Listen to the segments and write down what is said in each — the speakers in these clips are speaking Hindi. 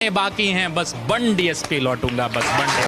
बाकी हैं, बस बन डीएसपी लौटूंगा, बस बन।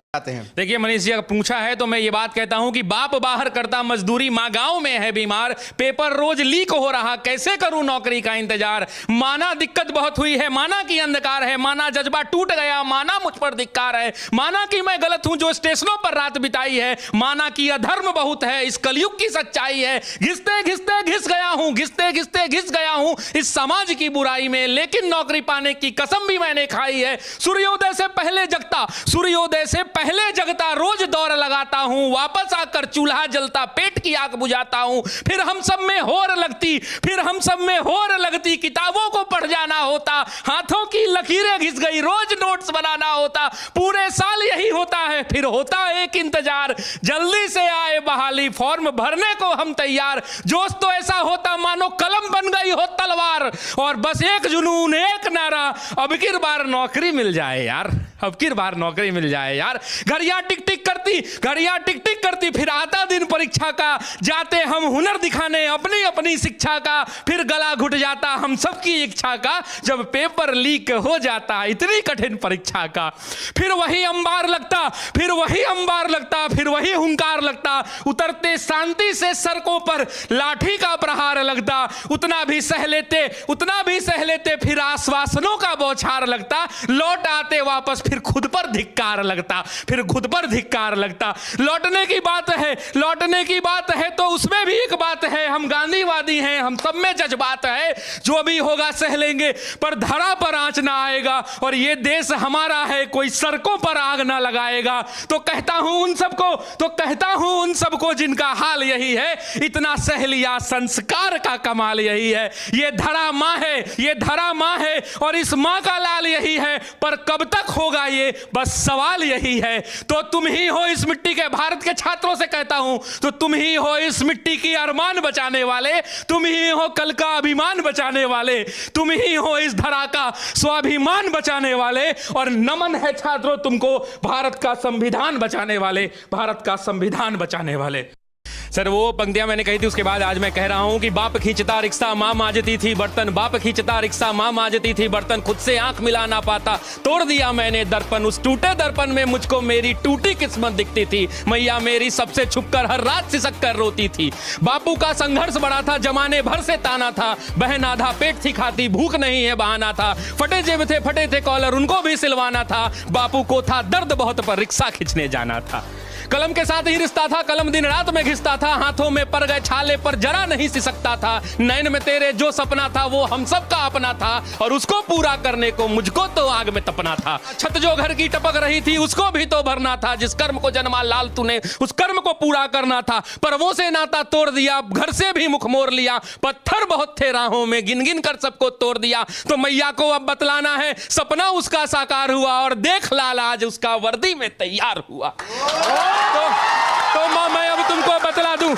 देखिए मनीष जी, अगर पूछा है तो मैं ये बात कहता हूं कि बाप बाहर करता मजदूरी, माँ गांव में है बीमार, पेपर रोज लीक हो रहा, कैसे करूं नौकरी का इंतजार। माना दिक्कत बहुत हुई है, माना कि अंधकार है, माना जज्बा टूट गया, माना मुझ पर धिक्कार है, माना कि मैं गलत हूं जो स्टेशनों पर रात बिताई है, माना कि अधर्म बहुत है, इस कलयुग की सच्चाई है। घिसते घिसते घिस गया हूं, घिसते घिसते घिस गया हूं इस समाज की बुराई में, लेकिन नौकरी पाने की कसम भी मैंने खाई है। सूर्योदय से पहले जगता, सूर्योदय से पहले जगता, रोज दौड़ लगाता हूं, वापस आकर चूल्हा जलता, पेट की आग बुझाता हूं। फिर हम सब में होर लगती, फिर हम सब में होर लगती, किताबों को पढ़ जाना होता, हाथों की लकीरें घिस गई, रोज नोट्स बनाना होता, पूरे साल यही होता है, फिर होता एक इंतजार, जल्दी से आए बहाली, फॉर्म भरने को हम तैयार। जोश तो ऐसा होता मानो कलम बन गई हो तलवार, और बस एक जुनून, एक नारा, अब की बार नौकरी मिल जाए यार, अब की बार नौकरी मिल जाए यार। घड़ियां टिक टिक करती, घड़ियां टिक टिक करती, फिर आता दिन परीक्षा का, जाते हम हुनर दिखाने अपनी अपनी शिक्षा का, फिर गला घुट जाता हम सबकी इच्छा का, जब पेपर लीक हो जाता इतनी कठिन परीक्षा का। फिर वही अंबार लगता, फिर वही अंबार लगता, फिर वही हुंकार लगता, उतरते शांति से सड़कों पर लाठी का प्रहार लगता, उतना भी सह लेते, उतना भी सह लेते, फिर आश्वासनों का बौछार लगता, लौट आते वापस फिर खुद पर धिक्कार लगता, फिर खुद पर धिक्कार लगता। लौटने की बात है, लौटने की बात है तो उसमें भी एक बात है, हम गांधीवादी हैं, हम सब में जज्बात है, जो भी होगा सह लेंगे, पर धरा पर आंच ना आएगा, और ये देश हमारा है, कोई सड़कों पर आग ना लगाएगा। तो कहता हूं उन सबको, तो कहता हूं उन सबको जिनका हाल यही है, इतना सह लिया संस्कार का कमाल यही है। ये धरा मां है, ये धरा मां है, और इस मां का लाल यही है, पर कब तक होगा ये बस सवाल यही है। तो तुम ही हो इस मिट्टी के, भारत के छात्रों से कहता हूं, तो तुम ही हो इस मिट्टी की अरमान बचाने वाले, तुम ही हो कल का अभिमान बचाने वाले, तुम ही हो इस धरा का स्वाभिमान बचाने वाले, और नमन है छात्रों तुमको भारत का संविधान बचाने वाले, भारत का संविधान बचाने वाले। सर वो पंक्तियां मैंने कही थी, उसके बाद आज मैं कह रहा हूं कि बाप खींचता रिक्शा मां मांजती थी बर्तन, बाप खींचता रिक्शा मां मांजती थी बर्तन, खुद से आंख मिला ना पाता, तोड़ दिया मैंने दर्पण, उस टूटे दर्पण में मुझको मेरी टूटी किस्मत दिखती थी, मैया मेरी सबसे छुपकर हर रात सिसक कर रोती थी। बापू का संघर्ष बड़ा था, जमाने भर से ताना था, बहन आधा पेट थी खाती, भूख नहीं है बहाना था, फटे जेब थे फटे थे कॉलर, उनको भी सिलवाना था, बापू को था दर्द बहुत पर रिक्शा खींचने जाना था। कलम के साथ ही रिश्ता था, कलम दिन रात में घिसता था, हाथों में पर गए छाले पर जरा नहीं सिसकता था, नैन में तेरे जो सपना था वो हम सब का अपना था, और उसको पूरा करने को मुझको तो आग में तपना था। छत जो घर की टपक रही थी उसको भी तो भरना था, जिस कर्म को जन्मा लाल तूने उस कर्म को पूरा करना था, पर वो से नाता तोड़ दिया, घर से भी मुख मोड़ लिया, पत्थर बहुत थे राहों में गिन गिन कर सबको तोड़ दिया। तो मैया को अब बतलाना है सपना उसका साकार हुआ, और देख लाल आज उसका वर्दी में तैयार हुआ। तो मां मैं अब तुमको बतला दूं,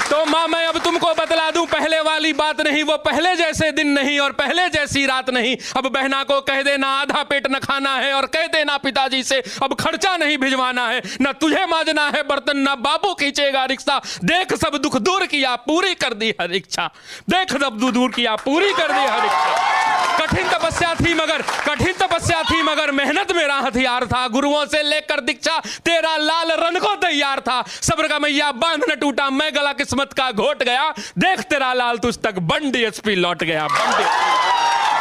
तो मां मैं अब तुमको बतला दूं, पहले वाली बात नहीं, वो पहले जैसे दिन नहीं और पहले जैसी रात नहीं। अब बहना को कह देना आधा पेट न खाना है, और कह देना पिताजी से अब खर्चा नहीं भिजवाना है, न तुझे मांजना है बर्तन, न बाबू खींचेगा रिक्शा, देख सब दुख दूर किया पूरी कर दी हर इच्छा, देख सब दुख दूर किया पूरी कर दी हर इच्छा। कठिन तपस्या थी मगर, कठिन तपस्या थी मगर मेहनत मेरा हथियार था, गुरुओं से लेकर दीक्षा तेरा लाल रन को तैयार था, सब्र का मैया बांध न टूटा, मैं गला किस्मत का घोट गया, देख तेरा लाल तुझ तक बन डीएसपी लौट गया, बन डीएसपी।